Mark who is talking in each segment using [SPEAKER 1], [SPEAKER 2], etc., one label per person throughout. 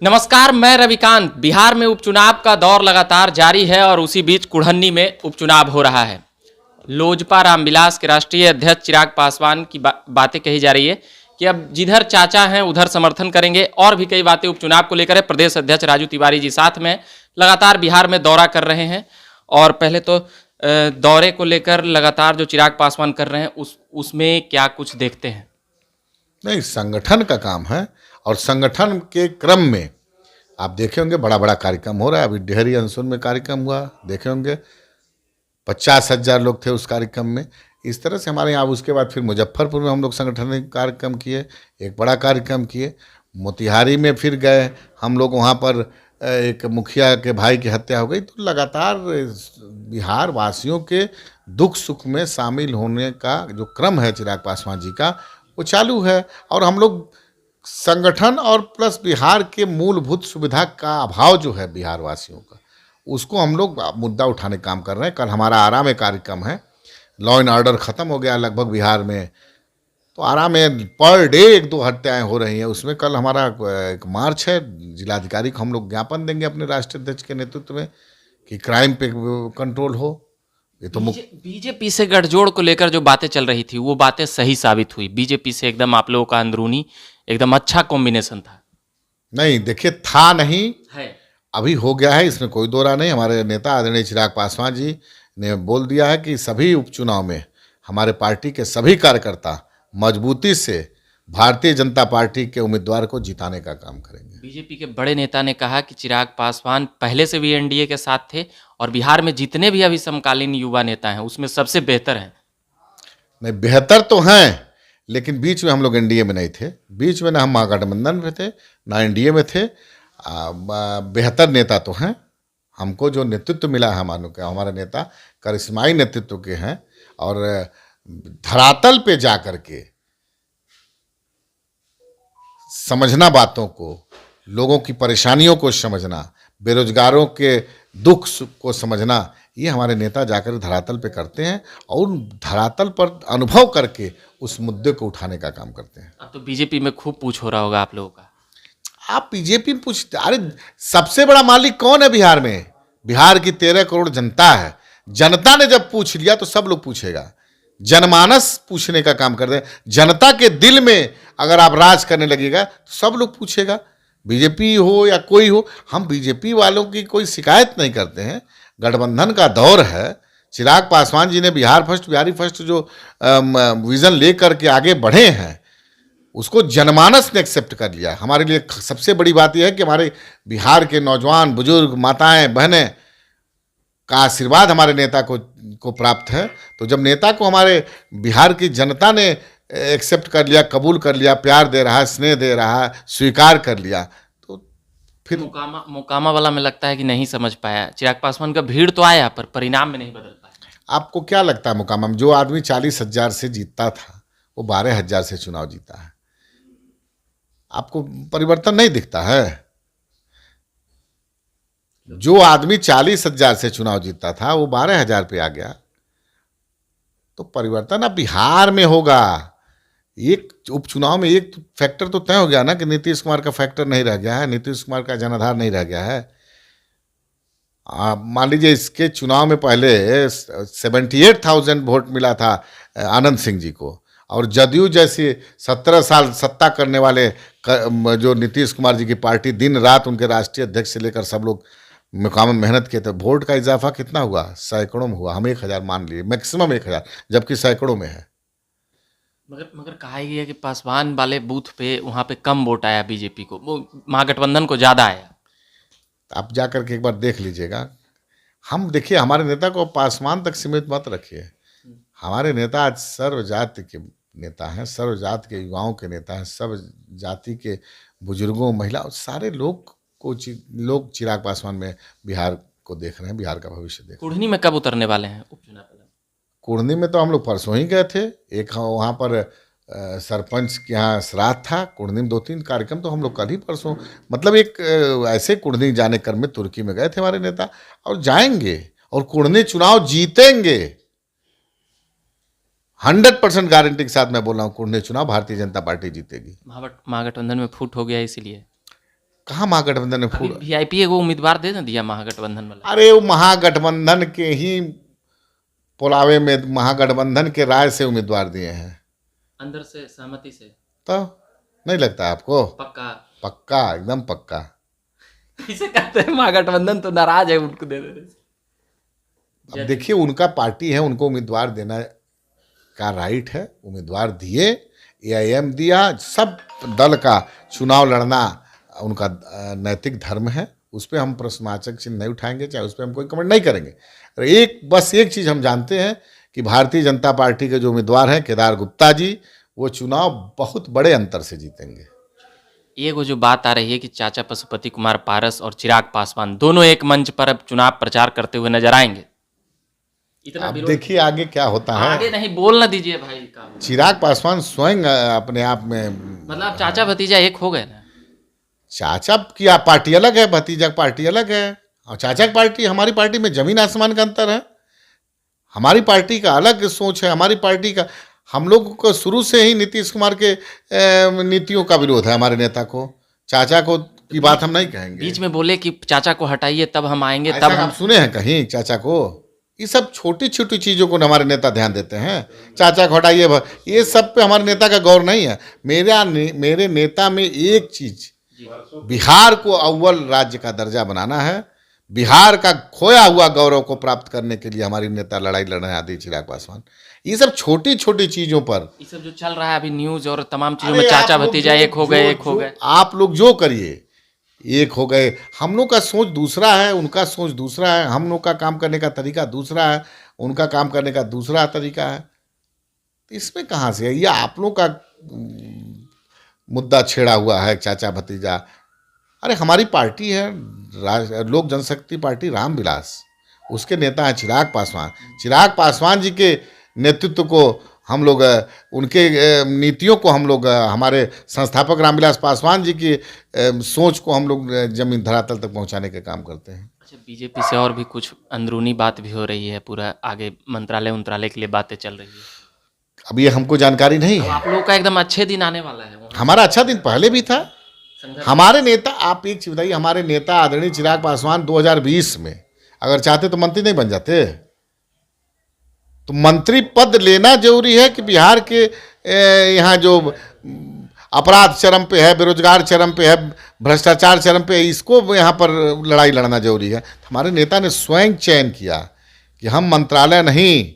[SPEAKER 1] नमस्कार, मैं रविकांत। बिहार में उपचुनाव का दौर लगातार जारी है और उसी बीच कुढ़न्नी में उपचुनाव हो रहा है। लोजपा रामविलास के राष्ट्रीय अध्यक्ष चिराग पासवान की बातें कही जा रही है कि अब जिधर चाचा हैं उधर समर्थन करेंगे। और भी कई बातें उपचुनाव को लेकर है। प्रदेश अध्यक्ष राजू तिवारी जी साथ में लगातार बिहार में दौरा कर रहे हैं। और पहले तो दौरे को लेकर लगातार जो चिराग पासवान कर रहे हैं उसमें क्या कुछ देखते हैं?
[SPEAKER 2] नहीं, संगठन का काम है और संगठन के क्रम में आप देखे होंगे बड़ा बड़ा कार्यक्रम हो रहा है। अभी डेहरी अनसुन में कार्यक्रम हुआ, देखे होंगे 50,000 लोग थे उस कार्यक्रम में। इस तरह से हमारे यहाँ उसके बाद फिर मुजफ्फरपुर में हम लोग संगठन कार्यक्रम किए, एक बड़ा कार्यक्रम किए। मोतिहारी में फिर गए हम लोग, वहाँ पर एक मुखिया के भाई की हत्या हो गई। तो लगातार बिहार वासियों के दुख सुख में शामिल होने का जो क्रम है चिराग पासवान जी का, वो चालू है। और हम लोग संगठन और प्लस बिहार के मूलभूत सुविधा का अभाव जो है बिहार वासियों का, उसको हम लोग मुद्दा उठाने का काम कर रहे हैं। कल हमारा आरा में कार्यक्रम है। लॉ एंड ऑर्डर ख़त्म हो गया लगभग बिहार में, तो आरा में पर डे 1-2 हत्याएं हो रही हैं। उसमें कल हमारा एक मार्च है, जिलाधिकारी को हम लोग ज्ञापन देंगे अपने राष्ट्रीय अध्यक्ष के नेतृत्व में कि क्राइम पे कंट्रोल हो। ये तो
[SPEAKER 1] बीजेपी से गठजोड़ को लेकर जो बातें चल रही थी वो बातें सही साबित हुई। बीजेपी से एकदम आप लोगों का अंदरूनी एकदम अच्छा कॉम्बिनेशन था।
[SPEAKER 2] नहीं, देखिए, था नहीं
[SPEAKER 1] है,
[SPEAKER 2] अभी हो गया है, इसमें कोई दो राय नहीं। हमारे नेता आदरणीय चिराग पासवान जी ने बोल दिया है कि सभी उपचुनाव में हमारे पार्टी के सभी कार्यकर्ता मजबूती से भारतीय जनता पार्टी के उम्मीदवार को जिताने का काम करेंगे।
[SPEAKER 1] बीजेपी के बड़े नेता ने कहा कि चिराग पासवान पहले से भी एनडीए के साथ थे और बिहार में जितने भी अभी समकालीन युवा नेता हैं उसमें सबसे बेहतर हैं।
[SPEAKER 2] नहीं, बेहतर तो हैं, लेकिन बीच में हम लोग एनडीए में नहीं थे। बीच में ना हम महागठबंधन में थे ना एनडीए में थे। बेहतर नेता तो हैं। हमको जो नेतृत्व मिला है मानो कि हमारे नेता करिश्माई नेतृत्व के हैं और धरातल पे जा कर के समझना बातों को, लोगों की परेशानियों को समझना, बेरोजगारों के दुख सुख को समझना, ये हमारे नेता जाकर धरातल पे करते हैं और धरातल पर अनुभव करके उस मुद्दे को उठाने का काम करते हैं।
[SPEAKER 1] अब तो बीजेपी में खूब पूछ हो रहा होगा आप लोगों का।
[SPEAKER 2] आप बीजेपी में पूछते, अरे सबसे बड़ा मालिक कौन है बिहार में? बिहार की 13 करोड़ जनता है। जनता ने जब पूछ लिया तो सब लोग पूछेगा। जनमानस पूछने का काम करते हैं। जनता के दिल में अगर आप राज करने लगेगा तो सब लोग पूछेगा, बीजेपी हो या कोई हो। हम बीजेपी वालों की कोई शिकायत नहीं करते हैं। गठबंधन का दौर है। चिराग पासवान जी ने बिहार फर्स्ट, बिहारी फर्स्ट जो विजन लेकर के आगे बढ़े हैं, उसको जनमानस ने एक्सेप्ट कर लिया। हमारे लिए सबसे बड़ी बात यह है कि हमारे बिहार के नौजवान, बुजुर्ग, माताएं, बहनें का आशीर्वाद हमारे नेता को प्राप्त है। तो जब नेता को हमारे बिहार की जनता ने एक्सेप्ट कर लिया, कबूल कर लिया, प्यार दे रहा है, स्नेह दे रहा है, स्वीकार कर लिया, तो फिर
[SPEAKER 1] मोकामा वाला में लगता है कि नहीं समझ पाया। चिराग पासवान का भीड़ तो आया पर परिणाम में नहीं बदल पाया।
[SPEAKER 2] आपको क्या लगता है मोकामा में जो आदमी 40,000 से जीतता था वो 12,000 से चुनाव जीता है? आपको परिवर्तन नहीं दिखता है? जो आदमी 40,000 से चुनाव जीतता था वो 12,000 पे आ गया। तो परिवर्तन अब बिहार में होगा। एक उपचुनाव में एक फैक्टर तो तय हो गया ना कि नीतीश कुमार का फैक्टर नहीं रह गया है, नीतीश कुमार का जनाधार नहीं रह गया है। मान लीजिए इसके चुनाव में पहले 78,000 वोट मिला था आनंद सिंह जी को, और जदयू जैसी 17 साल सत्ता करने वाले जो नीतीश कुमार जी की पार्टी, दिन रात उनके राष्ट्रीय अध्यक्ष से लेकर सब लोग मुकाम मेहनत किए थे। वोट का इजाफा कितना हुआ? सैकड़ों में हुआ। हम 1,000 मान लिए, मैक्सिमम 1,000, जबकि सैकड़ों में है।
[SPEAKER 1] मगर कहा ही है कि पासवान वाले बूथ पे वहाँ पे कम वोट आया बीजेपी को, वो महागठबंधन को ज़्यादा आया।
[SPEAKER 2] आप जा कर के एक बार देख लीजिएगा। हम देखिए, हमारे नेता को पासवान तक सीमित मत रखिए। हमारे नेता आज सर्व जाति के नेता हैं, सर्व जाति के युवाओं के नेता हैं, सब जाति के बुजुर्गों, महिला, सारे लोग चिराग पासवान में बिहार को देख रहे हैं, बिहार का भविष्य देख रहे हैं।
[SPEAKER 1] कुढ़नी में कब उतरने वाले हैं उपचुनाव?
[SPEAKER 2] कुढ़नी में तो हम लोग परसों ही गए थे। एक वहाँ पर सरपंच के यहाँ श्राद्ध था। कुढ़नी में 2-3 कार्यक्रम तो हम लोग कल ही परसों, मतलब एक ऐसे कुढ़नी जाने क्रम में तुर्की में गए थे हमारे नेता, और जाएंगे और कुढ़नी चुनाव जीतेंगे। 100% गारंटी के साथ मैं बोल रहा हूँ, कुढ़नी चुनाव भारतीय जनता पार्टी जीतेगी।
[SPEAKER 1] महागठबंधन में फूट हो गया इसीलिए।
[SPEAKER 2] कहाँ महागठबंधन ने फूल?
[SPEAKER 1] वीआईपी को उम्मीदवार दे ना दिया महागठबंधन वाला।
[SPEAKER 2] अरे वो महागठबंधन के ही पुलावे में महागठबंधन के राय से उम्मीदवार दिए हैं,
[SPEAKER 1] अंदर से सहमति से।
[SPEAKER 2] तो नहीं लगता आपको?
[SPEAKER 1] पक्का
[SPEAKER 2] पक्का, एकदम पक्का।
[SPEAKER 1] इसे कहते हैं महागठबंधन तो नाराज है उनको दे दे।
[SPEAKER 2] अब देखिए, उनका पार्टी है, उनको उम्मीदवार देना का राइट है, उम्मीदवार दिए, एआईएम दिया, सब दल का चुनाव लड़ना उनका नैतिक धर्म है, उस पर हम प्रश्नवाचक चिन्ह नहीं उठाएंगे, चाहे उस पर हम कोई कमेंट नहीं करेंगे। बस एक चीज़ हम जानते हैं कि भारतीय जनता पार्टी के जो उम्मीदवार हैं केदार गुप्ता जी, वो चुनाव बहुत बड़े अंतर से जीतेंगे।
[SPEAKER 1] ये वो जो बात आ रही है कि चाचा पशुपति कुमार पारस और चिराग पासवान दोनों एक मंच पर अब चुनाव प्रचार करते हुए नजर आएंगे। इतना
[SPEAKER 2] अब देखिए आगे क्या होता है।
[SPEAKER 1] आगे नहीं बोल न दीजिए भाई का।
[SPEAKER 2] चिराग पासवान स्वयं अपने आप में,
[SPEAKER 1] मतलब चाचा भतीजा एक हो गए ना।
[SPEAKER 2] चाचा की पार्टी अलग है, भतीजा की पार्टी अलग है, और चाचा की पार्टी, हमारी पार्टी में जमीन आसमान का अंतर है। हमारी पार्टी का अलग सोच है, हमारी पार्टी का, हम लोग को शुरू से ही नीतीश कुमार के नीतियों का विरोध है हमारे नेता को। चाचा को की बात हम नहीं कहेंगे।
[SPEAKER 1] बीच में बोले कि चाचा को हटाइए तब हम आएंगे,
[SPEAKER 2] ऐसा
[SPEAKER 1] तब
[SPEAKER 2] हम सुने हैं कहीं चाचा को? ये सब छोटी छोटी चीज़ों को हमारे नेता ध्यान देते हैं। चाचा को हटाइए, ये सब पे हमारे नेता का गौर नहीं है। मेरे नेता में एक चीज, बिहार को अव्वल राज्य का दर्जा बनाना है, बिहार का खोया हुआ गौरव को प्राप्त करने के लिए हमारी नेता लड़ाई लड़ रहे हैं आदि चिराग पासवान। ये सब छोटी छोटी चीजों पर,
[SPEAKER 1] ये सब जो चल रहा है अभी न्यूज और तमाम चीजों में चाचा भतीजा एक हो गए, एक हो गए।
[SPEAKER 2] आप लोग जो करिए, एक हो गए। हम लोग का सोच दूसरा है, उनका सोच दूसरा है, हम लोग का काम करने का तरीका दूसरा है, उनका काम करने का दूसरा तरीका है। तो इसमें कहाँ से है? ये आप लोग का मुद्दा छेड़ा हुआ है चाचा भतीजा। अरे हमारी पार्टी है लोक जनशक्ति पार्टी रामविलास, उसके नेता हैं चिराग पासवान। चिराग पासवान जी के नेतृत्व को हम लोग, उनके नीतियों को हम लोग, हमारे संस्थापक रामविलास पासवान जी की सोच को हम लोग जमीन धरातल तक पहुंचाने का काम करते हैं।
[SPEAKER 1] अच्छा, बीजेपी से और भी कुछ अंदरूनी बात भी हो रही है, पूरा आगे मंत्रालय के लिए बातें चल रही है।
[SPEAKER 2] अब ये हमको जानकारी नहीं है।
[SPEAKER 1] आप लोग का एकदम अच्छे दिन आने वाला है।
[SPEAKER 2] हमारा अच्छा दिन पहले भी था। हमारे नेता, आप एक चीज बताइए, हमारे नेता आदरणीय चिराग पासवान 2020 में अगर चाहते तो मंत्री नहीं बन जाते? तो मंत्री पद लेना जरूरी है कि बिहार के यहाँ जो अपराध चरम पे है, बेरोजगार चरम पे है, भ्रष्टाचार चरम पे है, इसको यहाँ पर लड़ाई लड़ना जरूरी है। हमारे नेता ने स्वयं चयन किया कि हम मंत्रालय नहीं,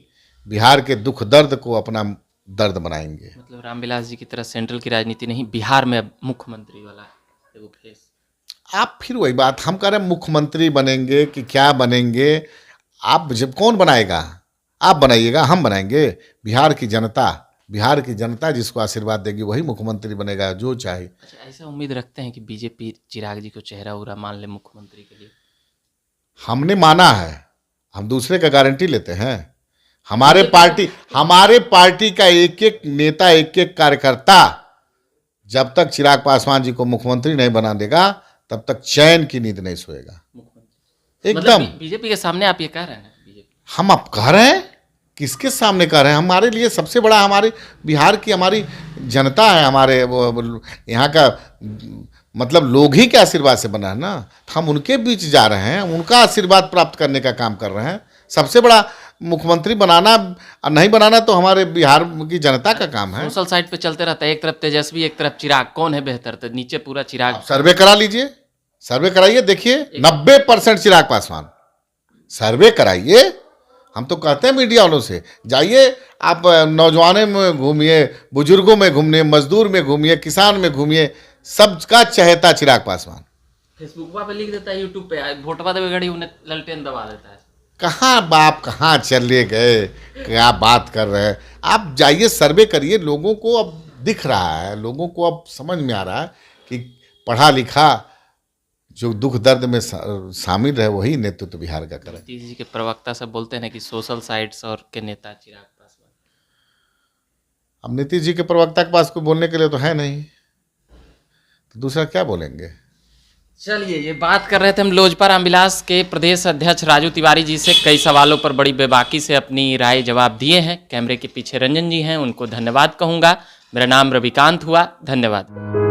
[SPEAKER 2] बिहार के दुख दर्द को अपना दर्द बनाएंगे।
[SPEAKER 1] मतलब रामविलास जी की तरह सेंट्रल की राजनीति नहीं, बिहार में मुख्यमंत्री वाला एगो फेस।
[SPEAKER 2] आप फिर वही बात, हम कह रहे हैं मुख्यमंत्री बनेंगे कि क्या बनेंगे? आप जब कौन बनाएगा? आप बनाइएगा, हम बनाएंगे? बिहार की जनता जिसको आशीर्वाद देगी वही मुख्यमंत्री बनेगा, जो चाहे।
[SPEAKER 1] अच्छा, ऐसा उम्मीद रखते हैं कि बीजेपी चिराग जी को चेहरा उरा मान ले मुख्यमंत्री के लिए?
[SPEAKER 2] हमने माना है, हम दूसरे का गारंटी लेते हैं। हमारे पार्टी का एक एक नेता, एक एक कार्यकर्ता जब तक चिराग पासवान जी को मुख्यमंत्री नहीं बना देगा तब तक चैन की नींद नहीं सोएगा। एकदम।
[SPEAKER 1] मतलब बीजेपी के सामने आप ये कह रहे हैं?
[SPEAKER 2] हम अब कह रहे हैं, किसके सामने कह रहे हैं? हमारे लिए सबसे बड़ा हमारे बिहार की हमारी जनता है, हमारे यहाँ का मतलब लोग ही के आशीर्वाद से बना है ना। हम उनके बीच जा रहे हैं, उनका आशीर्वाद प्राप्त करने का काम कर रहे हैं। सबसे बड़ा मुख्यमंत्री बनाना और नहीं बनाना तो हमारे बिहार की जनता का काम है।
[SPEAKER 1] सोशल साइट पे चलते रहता है, एक तरफ तेजस्वी एक तरफ चिराग, कौन है बेहतर? तो नीचे पूरा चिराग।
[SPEAKER 2] सर्वे करा लीजिए, सर्वे कराइए, देखिए 90% चिराग पासवान। सर्वे कराइए। हम तो कहते हैं मीडिया वालों से, जाइए आप नौजवानों में घूमिए, बुजुर्गों में घूमिए, मजदूर में घूमिए, किसान में घूमिए, सबका चहेता चिराग पासवान।
[SPEAKER 1] फेसबुक पे लिख देता है, यूट्यूब पे वोटवा देवे घड़ी उन्हें ललटेन दबा देता है।
[SPEAKER 2] कहाँ बाप, कहाँ चले गए, क्या बात कर रहे हैं? आप जाइए, सर्वे करिए। लोगों को अब दिख रहा है, लोगों को अब समझ में आ रहा है कि पढ़ा लिखा जो दुख दर्द में शामिल है वही नेतृत्व बिहार का करे।
[SPEAKER 1] नीतीश जी के प्रवक्ता सब बोलते हैं कि सोशल साइट्स और के नेता चिराग पासवान।
[SPEAKER 2] अब नीतीश जी के प्रवक्ता के पास कोई बोलने के लिए तो है नहीं, तो दूसरा क्या बोलेंगे?
[SPEAKER 1] चलिए, ये बात कर रहे थे हम लोजपा रामविलास के प्रदेश अध्यक्ष राजू तिवारी जी से। कई सवालों पर बड़ी बेबाकी से अपनी राय जवाब दिए हैं। कैमरे के पीछे रंजन जी हैं, उनको धन्यवाद कहूँगा। मेरा नाम रविकांत हुआ, धन्यवाद।